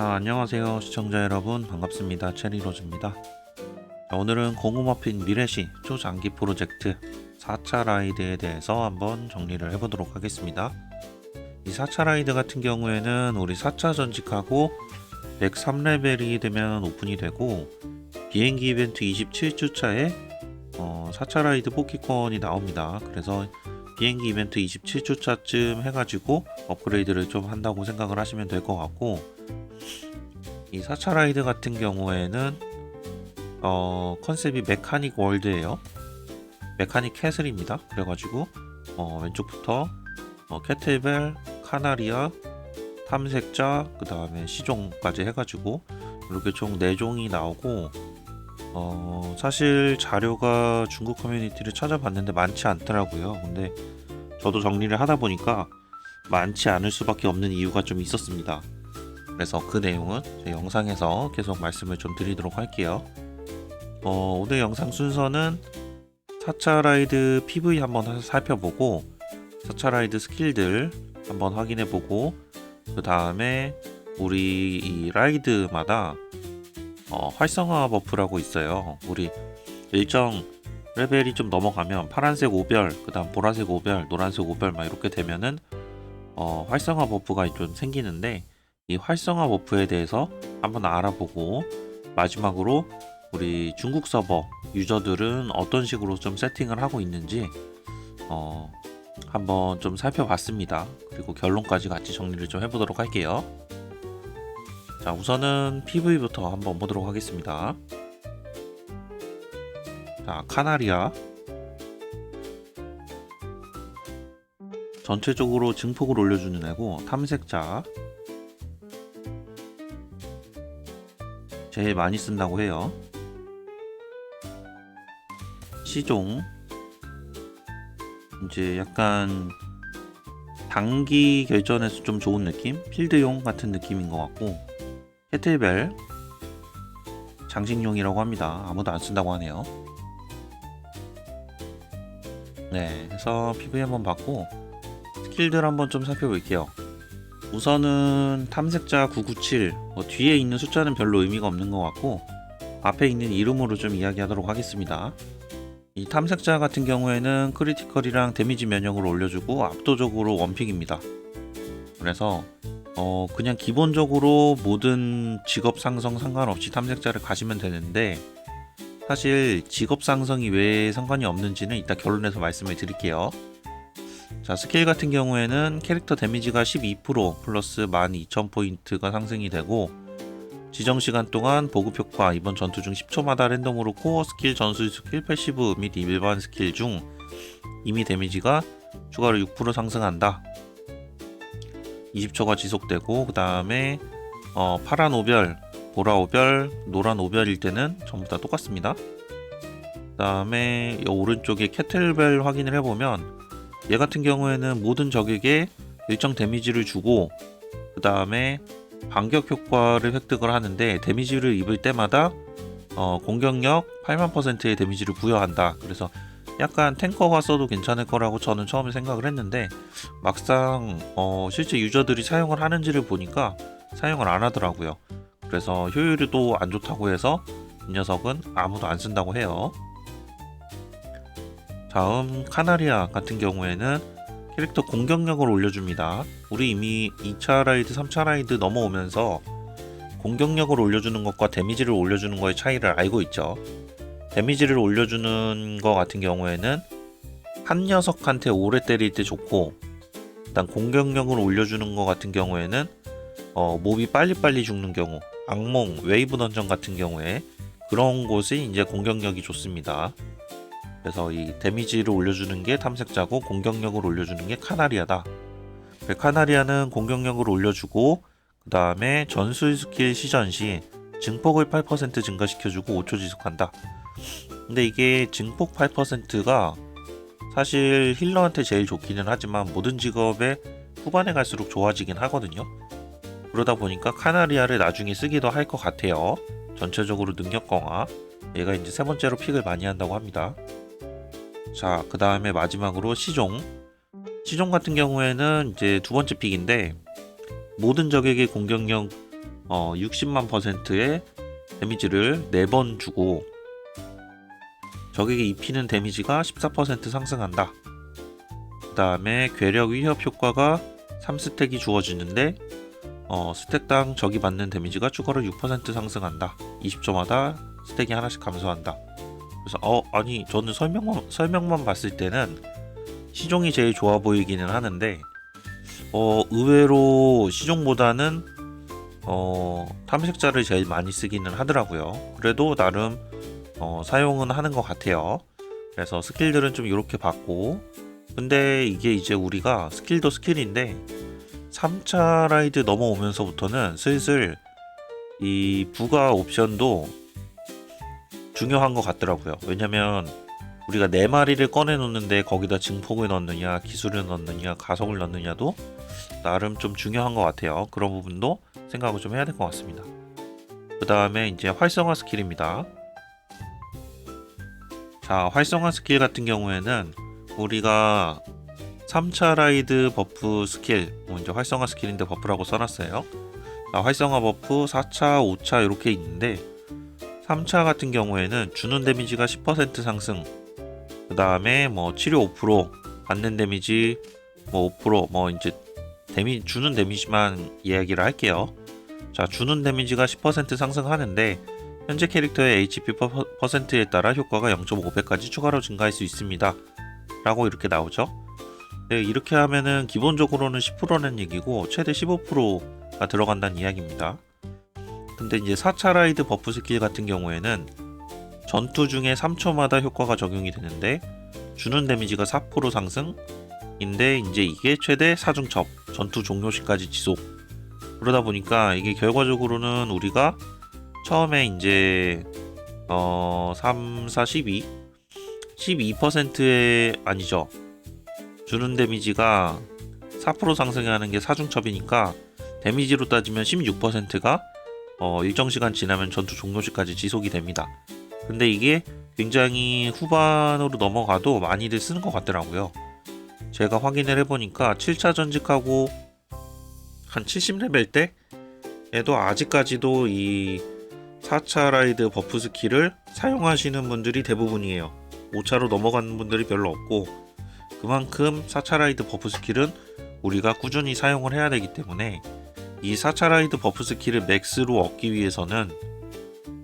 안녕하세요 시청자 여러분, 반갑습니다. 체리로즈입니다. 오늘은 고구마핀 미래시 초장기 프로젝트 4차 라이드에 대해서 한번 정리를 해보도록 하겠습니다. 이 4차 라이드 같은 경우에는 우리 4차 전직하고 103레벨이 되면 오픈이 되고, 비행기 이벤트 27주차에 4차 라이드 뽑기권이 나옵니다. 그래서 비행기 이벤트 27주차쯤 해가지고 업그레이드를 좀 한다고 생각을 하시면 될 것 같고, 이 4차 라이드 같은 경우에는 컨셉이 메카닉 월드예요. 메카닉 캐슬입니다. 그래가지고 왼쪽부터 캐틀벨, 카나리아, 탐색자, 그 다음에 시종까지 해가지고 이렇게 총 4종이 나오고, 사실 자료가 중국 커뮤니티를 찾아봤는데 많지 않더라고요. 근데 저도 정리를 하다 보니까 많지 않을 수밖에 없는 이유가 좀 있었습니다. 그래서 그 내용은 제 영상에서 계속 말씀을 좀 드리도록 할게요. 오늘 영상 순서는 4차 라이드 PV 한번 살펴보고, 4차 라이드 스킬들 한번 확인해보고, 그 다음에 우리 이 라이드마다 활성화 버프라고 있어요. 우리 일정 레벨이 좀 넘어가면 파란색 5별, 그 다음 보라색 5별, 노란색 5별 막 이렇게 되면은 활성화 버프가 좀 생기는데, 이 활성화 버프에 대해서 한번 알아보고, 마지막으로 우리 중국 서버 유저들은 어떤 식으로 좀 세팅을 하고 있는지 한번 좀 살펴봤습니다. 그리고 결론까지 같이 정리를 좀 해보도록 할게요. 자, 우선은 PV부터 한번 보도록 하겠습니다. 자, 카나리아 전체적으로 증폭을 올려주는 애고, 탐색자 제일 많이 쓴다고 해요. 시종 이제 약간 단기 결전에서 좀 좋은 느낌? 필드용 같은 느낌인 것 같고, 캐틀벨 장식용이라고 합니다. 아무도 안 쓴다고 하네요. 네, 그래서 PV 한번 봤고, 스킬들 한번 좀 살펴볼게요. 우선은 탐색자 997, 뒤에 있는 숫자는 별로 의미가 없는 것 같고, 앞에 있는 이름으로 좀 이야기하도록 하겠습니다. 이 탐색자 같은 경우에는 크리티컬이랑 데미지 면역을 올려주고 압도적으로 원픽입니다. 그래서 그냥 기본적으로 모든 직업 상성 상관없이 탐색자를 가시면 되는데, 사실 직업 상성이 왜 상관이 없는지는 이따 결론에서 말씀을 드릴게요. 자, 스킬 같은 경우에는 캐릭터 데미지가 12% 플러스 12,000포인트가 상승이 되고, 지정시간 동안 보급 효과, 이번 전투 중 10초마다 랜덤으로 코어 스킬, 전술 스킬, 패시브 및 일반 스킬 중 이미 데미지가 추가로 6% 상승한다. 20초가 지속되고, 그 다음에 파란 5별, 보라 5별, 노란 5별일 때는 전부 다 똑같습니다. 그 다음에 오른쪽에 캐틀벨 확인을 해보면, 얘 같은 경우에는 모든 적에게 일정 데미지를 주고, 그 다음에 반격 효과를 획득을 하는데, 데미지를 입을 때마다 공격력 80000%의 데미지를 부여한다. 그래서 약간 탱커가 써도 괜찮을 거라고 저는 처음에 생각을 했는데, 막상 실제 유저들이 사용을 하는지를 보니까 사용을 안 하더라고요. 그래서 효율도 안 좋다고 해서 이 녀석은 아무도 안 쓴다고 해요. 다음 카나리아 같은 경우에는 캐릭터 공격력을 올려줍니다. 우리 이미 2차 라이드, 3차 라이드 넘어오면서 공격력을 올려주는 것과 데미지를 올려주는 거의 차이를 알고 있죠. 데미지를 올려주는 거 같은 경우에는 한 녀석한테 오래 때릴 때 좋고, 일단 공격력을 올려주는 거 같은 경우에는 몹이 빨리빨리 죽는 경우, 악몽, 웨이브 던전 같은 경우에 그런 곳이 이제 공격력이 좋습니다. 그래서 이 데미지를 올려주는 게 탐색자고, 공격력을 올려주는 게 카나리아다. 카나리아는 공격력을 올려주고, 그 다음에 전술 스킬 시전 시 증폭을 8% 증가시켜주고 5초 지속한다. 근데 이게 증폭 8%가 사실 힐러한테 제일 좋기는 하지만 모든 직업에 후반에 갈수록 좋아지긴 하거든요. 그러다 보니까 카나리아를 나중에 쓰기도 할 것 같아요. 전체적으로 능력 강화, 얘가 이제 세 번째로 픽을 많이 한다고 합니다. 자, 그 다음에 마지막으로 시종 같은 경우에는 이제 두 번째 픽인데, 모든 적에게 공격력 60만 %의 데미지를 4번 주고 적에게 입히는 데미지가 14% 상승한다. 그 다음에 괴력 위협 효과가 3스택이 주어지는데 스택당 적이 받는 데미지가 추가로 6% 상승한다. 20초마다 스택이 하나씩 감소한다. 그래서 아니 저는 설명만 봤을 때는 시종이 제일 좋아 보이기는 하는데 의외로 시종보다는 탐색자를 제일 많이 쓰기는 하더라고요. 그래도 나름 사용은 하는 것 같아요. 그래서 스킬들은 좀 이렇게 받고, 근데 이게 이제 우리가 스킬도 스킬인데 3차 라이드 넘어오면서부터는 슬슬 이 부가 옵션도 중요한 것 같더라고요. 왜냐면 우리가 4마리를 꺼내 놓는데 거기다 증폭을 넣느냐, 기술을 넣느냐, 가속을 넣느냐도 나름 좀 중요한 것 같아요. 그런 부분도 생각을 좀 해야 될 것 같습니다. 그 다음에 이제 활성화 스킬입니다. 자, 활성화 스킬 같은 경우에는 우리가 3차 라이드 버프 스킬, 이제 활성화 스킬인데 버프라고 써놨어요. 자, 활성화 버프 4차, 5차 이렇게 있는데 3차 같은 경우에는 주는 데미지가 10% 상승, 그 다음에 치료 5%, 받는 데미지 5%, 이제 주는 데미지만 이야기를 할게요. 자, 주는 데미지가 10% 상승하는데 현재 캐릭터의 HP %에 따라 효과가 0.5배까지 추가로 증가할 수 있습니다. 라고 이렇게 나오죠. 네, 이렇게 하면은 기본적으로는 10%는 얘기고 최대 15%가 들어간다는 이야기입니다. 근데 이제 4차 라이드 버프 스킬 같은 경우에는 전투 중에 3초마다 효과가 적용이 되는데 주는 데미지가 4% 상승인데 이제 이게 최대 4중첩, 전투 종료 시까지 지속. 그러다 보니까 이게 결과적으로는 우리가 처음에 이제 3, 4, 12%의 아니죠. 주는 데미지가 4% 상승하는 게 4중첩이니까 데미지로 따지면 16%가 일정 시간 지나면 전투 종료 시까지 지속이 됩니다. 근데 이게 굉장히 후반으로 넘어가도 많이들 쓰는 것 같더라고요. 제가 확인을 해보니까 7차 전직하고 한 70레벨 때에도 아직까지도 이 4차 라이드 버프 스킬을 사용하시는 분들이 대부분이에요. 5차로 넘어가는 분들이 별로 없고, 그만큼 4차 라이드 버프 스킬은 우리가 꾸준히 사용을 해야 되기 때문에 이 4차 라이드 버프 스킬을 맥스로 얻기 위해서는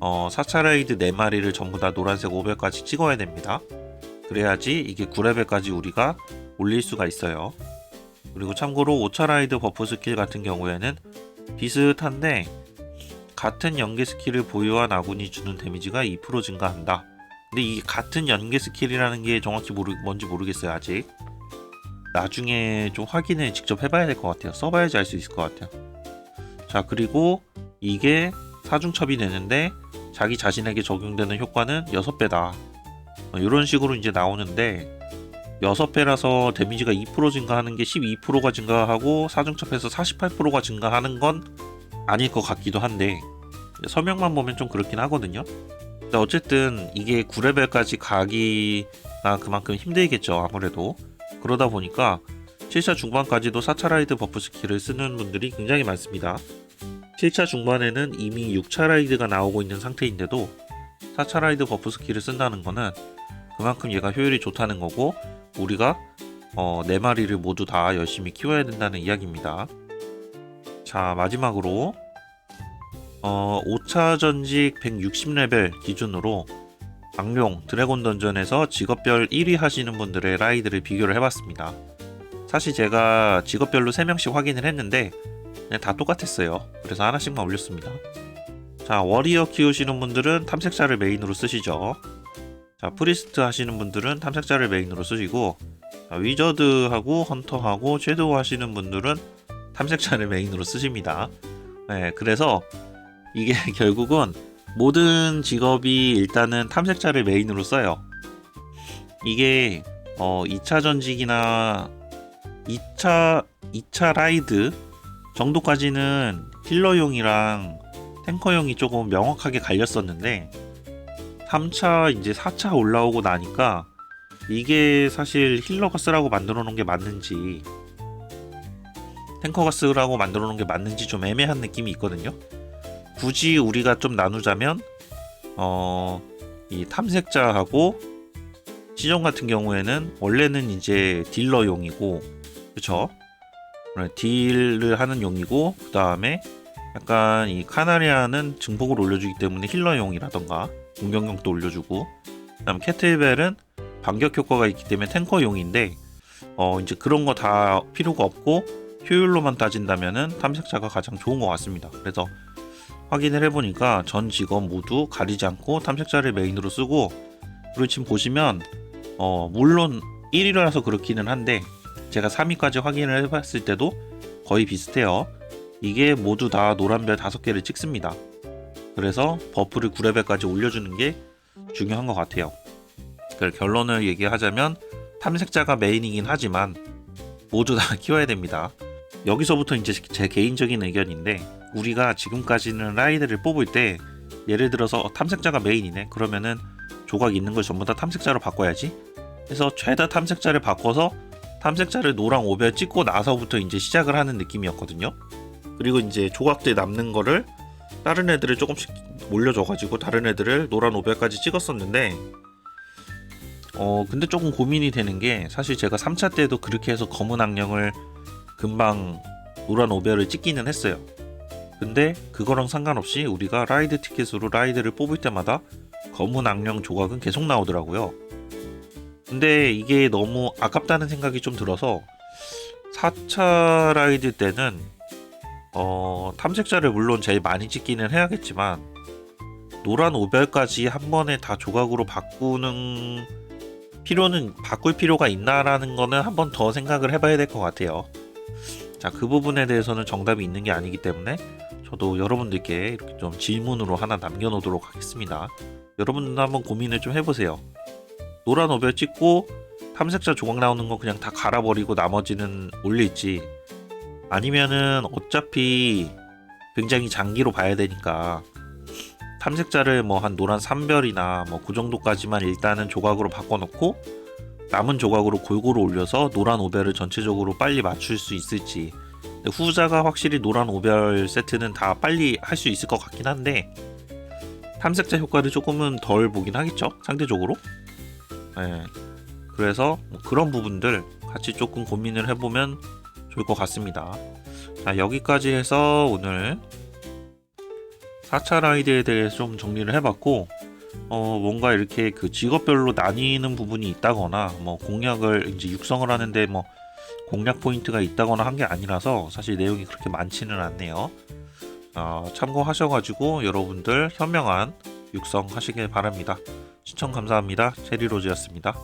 4차 라이드 4마리를 전부 다 노란색 500까지 찍어야 됩니다. 그래야지 이게 9레벨까지 우리가 올릴 수가 있어요. 그리고 참고로 5차 라이드 버프 스킬 같은 경우에는 비슷한데 같은 연계 스킬을 보유한 아군이 주는 데미지가 2% 증가한다. 근데 이 같은 연계 스킬이라는 게 정확히 뭔지 모르겠어요. 아직 나중에 좀 확인을 직접 해봐야 될 것 같아요. 써봐야지 알 수 있을 것 같아요. 자, 그리고 이게 4중첩이 되는데 자기 자신에게 적용되는 효과는 6배다. 이런 식으로 이제 나오는데 6배라서 데미지가 2% 증가하는 게 12%가 증가하고 4중첩에서 48%가 증가하는 건 아닐 것 같기도 한데 설명만 보면 좀 그렇긴 하거든요. 어쨌든 이게 9레벨까지 가기가 그만큼 힘들겠죠. 아무래도 그러다 보니까 7차 중반까지도 4차 라이드 버프 스킬을 쓰는 분들이 굉장히 많습니다. 7차 중반에는 이미 6차 라이드가 나오고 있는 상태인데도 4차 라이드 버프 스킬을 쓴다는 거는 그만큼 얘가 효율이 좋다는 거고 우리가 4마리를 모두 다 열심히 키워야 된다는 이야기입니다. 자, 마지막으로 5차 전직 160레벨 기준으로 악룡 드래곤 던전에서 직업별 1위 하시는 분들의 라이드를 비교를 해봤습니다. 사실 제가 직업별로 3명씩 확인을 했는데 그냥 다 똑같았어요. 그래서 하나씩만 올렸습니다. 자, 워리어 키우시는 분들은 탐색자를 메인으로 쓰시죠. 자, 프리스트 하시는 분들은 탐색자를 메인으로 쓰시고, 자, 위저드하고 헌터하고 섀도우 하시는 분들은 탐색자를 메인으로 쓰십니다. 네, 그래서 이게 결국은 모든 직업이 일단은 탐색자를 메인으로 써요. 이게 2차 전직이나 2차 라이드 정도까지는 힐러용이랑 탱커용이 조금 명확하게 갈렸었는데 3차 이제 4차 올라오고 나니까 이게 사실 힐러가 쓰라고 만들어 놓은 게 맞는지 탱커가 쓰라고 만들어 놓은 게 맞는지 좀 애매한 느낌이 있거든요. 굳이 우리가 좀 나누자면 이 탐색자하고 시종 같은 경우에는 원래는 이제 딜러용이고, 그쵸? 딜을 하는 용이고, 그 다음에 약간 이 카나리아는 증폭을 올려주기 때문에 힐러용이라던가 공격력도 올려주고, 그 다음 캐틀벨은 반격 효과가 있기 때문에 탱커용인데, 이제 그런 거 다 필요가 없고 효율로만 따진다면은 탐색자가 가장 좋은 것 같습니다. 그래서 확인을 해보니까 전 직업 모두 가리지 않고 탐색자를 메인으로 쓰고, 그리고 지금 보시면 물론 1위라서 그렇기는 한데 제가 3위까지 확인을 해봤을 때도 거의 비슷해요. 이게 모두 다 노란별 5개를 찍습니다. 그래서 버프를 9레벨까지 올려주는 게 중요한 것 같아요. 결론을 얘기하자면 탐색자가 메인이긴 하지만 모두 다 키워야 됩니다. 여기서부터 이제 제 개인적인 의견인데, 우리가 지금까지는 라이드를 뽑을 때 예를 들어서 탐색자가 메인이네, 그러면은 조각 있는 걸 전부 다 탐색자로 바꿔야지. 그래서 죄다 탐색자를 바꿔서 탐색자를 노랑 5별 찍고 나서부터 이제 시작을 하는 느낌이었거든요. 그리고 이제 조각들 남는 거를 다른 애들을 조금씩 올려줘가지고 다른 애들을 노란 5별까지 찍었었는데, 근데 조금 고민이 되는 게, 사실 제가 3차 때도 그렇게 해서 검은 악령을 금방 노란 5별을 찍기는 했어요. 근데 그거랑 상관없이 우리가 라이드 티켓으로 라이드를 뽑을 때마다 검은 악령 조각은 계속 나오더라고요. 근데 이게 너무 아깝다는 생각이 좀 들어서 4차 라이드 때는 탐색자를 물론 제일 많이 찍기는 해야겠지만 노란 5별까지 한 번에 다 조각으로 바꿀 필요가 있나라는 거는 한 번 더 생각을 해봐야 될 것 같아요. 자, 그 부분에 대해서는 정답이 있는 게 아니기 때문에 저도 여러분들께 이렇게 좀 질문으로 하나 남겨놓도록 하겠습니다. 여러분들도 한번 고민을 좀 해보세요. 노란 5별 찍고 탐색자 조각 나오는 거 그냥 다 갈아버리고 나머지는 올릴지, 아니면은 어차피 굉장히 장기로 봐야 되니까 탐색자를 뭐 한 노란 3별이나 뭐 그 정도까지만 일단은 조각으로 바꿔놓고 남은 조각으로 골고루 올려서 노란 5별을 전체적으로 빨리 맞출 수 있을지. 후자가 확실히 노란 5별 세트는 다 빨리 할 수 있을 것 같긴 한데 탐색자 효과를 조금은 덜 보긴 하겠죠, 상대적으로. 네. 그래서 뭐 그런 부분들 같이 조금 고민을 해보면 좋을 것 같습니다. 자, 여기까지 해서 오늘 4차 라이드에 대해서 좀 정리를 해봤고, 뭔가 이렇게 그 직업별로 나뉘는 부분이 있다거나 뭐 공략을 이제 육성을 하는데 뭐 공략 포인트가 있다거나 한 게 아니라서 사실 내용이 그렇게 많지는 않네요. 참고하셔가지고 여러분들 현명한 육성 하시길 바랍니다. 시청 감사합니다. 체리로즈였습니다.